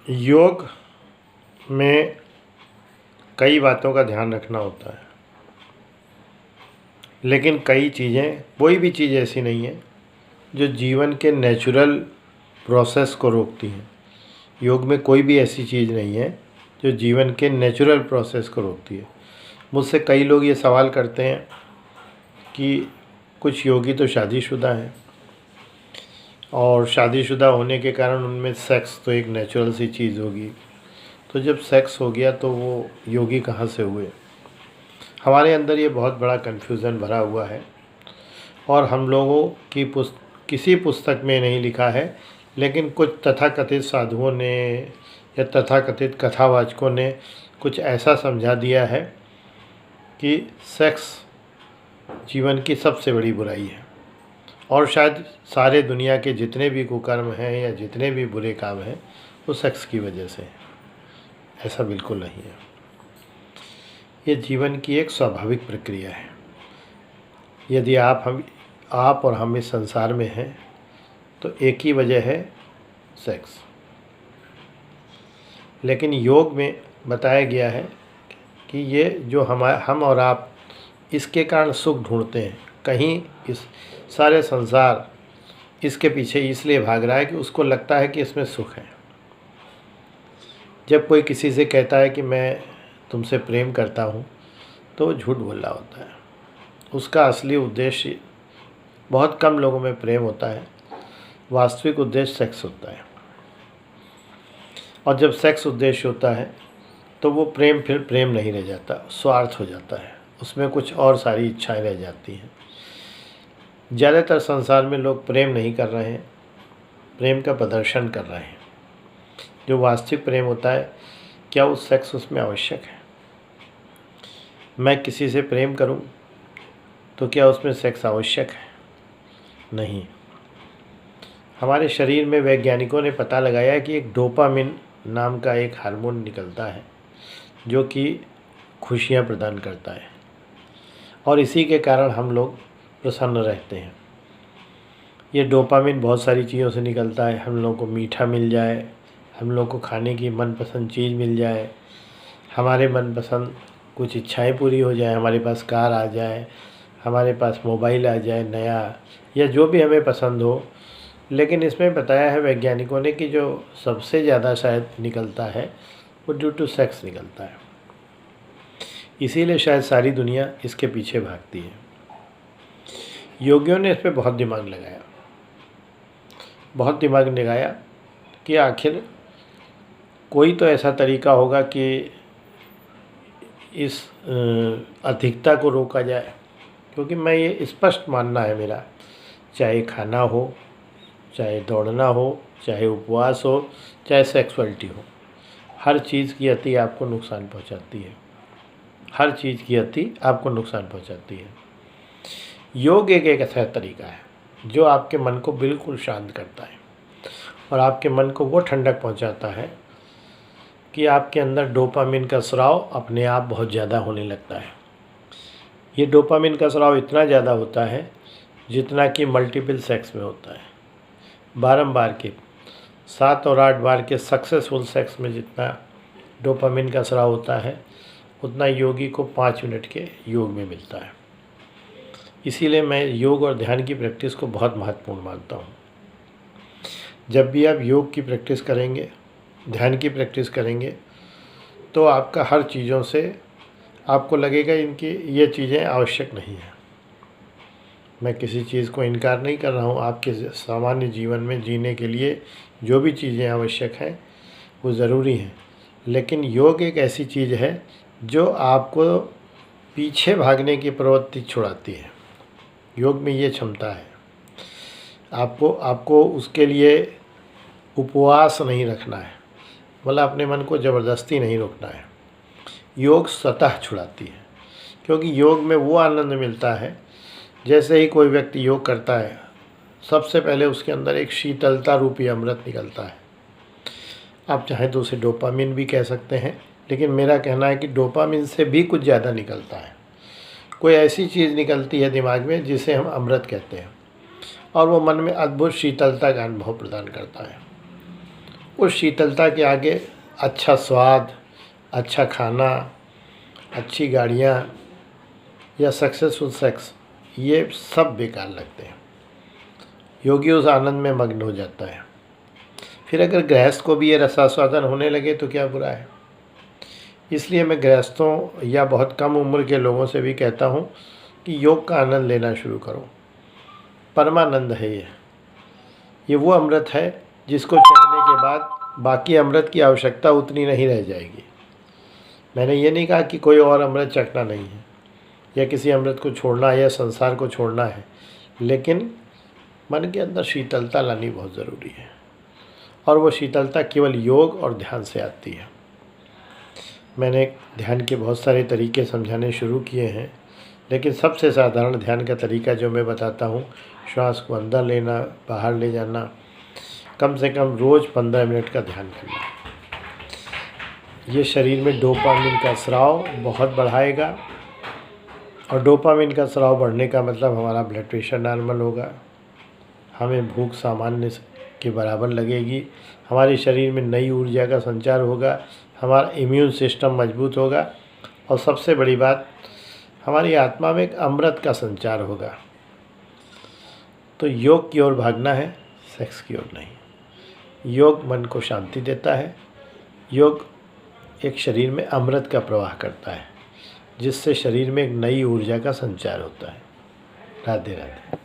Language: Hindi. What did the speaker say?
योग में कई बातों का ध्यान रखना होता है, लेकिन कोई भी चीज़ ऐसी नहीं है जो जीवन के नेचुरल प्रोसेस को रोकती है। योग में कोई भी ऐसी चीज़ नहीं है जो जीवन के नेचुरल प्रोसेस को रोकती है। मुझसे कई लोग ये सवाल करते हैं कि कुछ योगी तो शादीशुदा हैं और शादीशुदा होने के कारण उनमें सेक्स तो एक नेचुरल सी चीज़ होगी, तो जब सेक्स हो गया तो वो योगी कहाँ से हुए। हमारे अंदर ये बहुत बड़ा कन्फ्यूज़न भरा हुआ है और हम लोगों की किसी पुस्तक में नहीं लिखा है, लेकिन कुछ तथाकथित साधुओं ने या तथाकथित कथावाचकों ने कुछ ऐसा समझा दिया है कि सेक्स जीवन की सबसे बड़ी बुराई है और शायद सारे दुनिया के जितने भी कुकर्म हैं या जितने भी बुरे काम हैं वो सेक्स की वजह से हैं। ऐसा बिल्कुल नहीं है। ये जीवन की एक स्वाभाविक प्रक्रिया है। यदि आप और हम इस संसार में हैं तो एक ही वजह है, सेक्स। लेकिन योग में बताया गया है कि ये जो हम और आप इसके कारण सुख ढूंढते हैं, कहीं इस सारे संसार इसके पीछे इसलिए भाग रहा है कि उसको लगता है कि इसमें सुख है। जब कोई किसी से कहता है कि मैं तुमसे प्रेम करता हूँ तो वो झूठ बोल रहा होता है। उसका असली उद्देश्य, बहुत कम लोगों में प्रेम होता है, वास्तविक उद्देश्य सेक्स होता है। और जब सेक्स उद्देश्य होता है तो वो प्रेम फिर प्रेम नहीं रह जाता, स्वार्थ हो जाता है, उसमें कुछ और सारी इच्छाएं रह जाती हैं। ज़्यादातर संसार में लोग प्रेम नहीं कर रहे हैं, प्रेम का प्रदर्शन कर रहे हैं। जो वास्तविक प्रेम होता है, क्या वो सेक्स उसमें आवश्यक है? मैं किसी से प्रेम करूं तो क्या उसमें सेक्स आवश्यक है? नहीं। हमारे शरीर में वैज्ञानिकों ने पता लगाया है कि एक डोपामिन नाम का एक हार्मोन निकलता है जो कि खुशियां प्रदान करता है और इसी के कारण हम लोग प्रसन्न रहते हैं। ये डोपामिन बहुत सारी चीज़ों से निकलता है। हम लोगों को मीठा मिल जाए, हम लोग को खाने की मनपसंद चीज़ मिल जाए, हमारे मनपसंद कुछ इच्छाएं पूरी हो जाए, हमारे पास कार आ जाए, हमारे पास मोबाइल आ जाए नया, या जो भी हमें पसंद हो। लेकिन इसमें बताया है वैज्ञानिकों ने कि जो सबसे ज़्यादा शायद निकलता है वो ड्यू टू सेक्स निकलता है। इसीलिए शायद सारी दुनिया इसके पीछे भागती है। योगियों ने इस पर बहुत दिमाग लगाया कि आखिर कोई तो ऐसा तरीका होगा कि इस अधिकता को रोका जाए, क्योंकि मैं ये स्पष्ट मानना है मेरा, चाहे खाना हो, चाहे दौड़ना हो, चाहे उपवास हो, चाहे सेक्सुअलिटी हो, हर चीज़ की अति आपको नुकसान पहुंचाती है। हर चीज़ की अति आपको नुकसान पहुंचाती है। योग एक ऐसा तरीका है जो आपके मन को बिल्कुल शांत करता है और आपके मन को वो ठंडक पहुंचाता है कि आपके अंदर डोपामिन का स्राव अपने आप बहुत ज़्यादा होने लगता है। ये डोपामिन का स्राव इतना ज़्यादा होता है जितना कि मल्टीपल सेक्स में होता है। बारंबार के 7 और 8 बार के सक्सेसफुल सेक्स में जितना डोपामिन का स्राव होता है उतना योगी को 5 मिनट के योग में मिलता है। इसीलिए मैं योग और ध्यान की प्रैक्टिस को बहुत महत्वपूर्ण मानता हूँ। जब भी आप योग की प्रैक्टिस करेंगे, ध्यान की प्रैक्टिस करेंगे, तो आपका हर चीज़ों से आपको लगेगा इनकी ये चीज़ें आवश्यक नहीं हैं। मैं किसी चीज़ को इनकार नहीं कर रहा हूँ। आपके सामान्य जीवन में जीने के लिए जो भी चीज़ें आवश्यक हैं वो ज़रूरी हैं, लेकिन योग एक ऐसी चीज़ है जो आपको पीछे भागने की प्रवृत्ति छुड़ाती है। योग में ये क्षमता है। आपको उसके लिए उपवास नहीं रखना है, मतलब अपने मन को ज़बरदस्ती नहीं रोकना है। योग स्वतः छुड़ाती है, क्योंकि योग में वो आनंद मिलता है। जैसे ही कोई व्यक्ति योग करता है, सबसे पहले उसके अंदर एक शीतलता रूपी अमृत निकलता है। आप चाहें तो उसे डोपामिन भी कह सकते हैं, लेकिन मेरा कहना है कि डोपामिन से भी कुछ ज़्यादा निकलता है। कोई ऐसी चीज़ निकलती है दिमाग में जिसे हम अमृत कहते हैं और वो मन में अद्भुत शीतलता का अनुभव प्रदान करता है। उस शीतलता के आगे अच्छा स्वाद, अच्छा खाना, अच्छी गाड़ियाँ या सक्सेसफुल सेक्स, ये सब बेकार लगते हैं। योगी उस आनंद में मग्न हो जाता है। फिर अगर गृहस्थ को भी ये रसास्वादन होने लगे तो क्या बुरा है। इसलिए मैं गृहस्थों या बहुत कम उम्र के लोगों से भी कहता हूँ कि योग का आनंद लेना शुरू करो। परमानंद है ये वो अमृत है जिसको चखने के बाद बाकी अमृत की आवश्यकता उतनी नहीं रह जाएगी। मैंने ये नहीं कहा कि कोई और अमृत चखना नहीं है या किसी अमृत को छोड़ना है या संसार को छोड़ना है, लेकिन मन के अंदर शीतलता लानी बहुत ज़रूरी है और वो शीतलता केवल योग और ध्यान से आती है। मैंने ध्यान के बहुत सारे तरीके समझाने शुरू किए हैं, लेकिन सबसे साधारण ध्यान का तरीका जो मैं बताता हूँ, श्वास को अंदर लेना, बाहर ले जाना, कम से कम रोज़ 15 मिनट का ध्यान करना। ये शरीर में डोपामिन का स्राव बहुत बढ़ाएगा और डोपामिन का स्राव बढ़ने का मतलब हमारा ब्लड प्रेशर नॉर्मल होगा, हमें भूख सामान्य के बराबर लगेगी, हमारे शरीर में नई ऊर्जा का संचार होगा, हमारा इम्यून सिस्टम मजबूत होगा और सबसे बड़ी बात, हमारी आत्मा में एक अमृत का संचार होगा। तो योग की ओर भागना है, सेक्स की ओर नहीं। योग मन को शांति देता है। योग एक शरीर में अमृत का प्रवाह करता है, जिससे शरीर में एक नई ऊर्जा का संचार होता है। राधे राधे।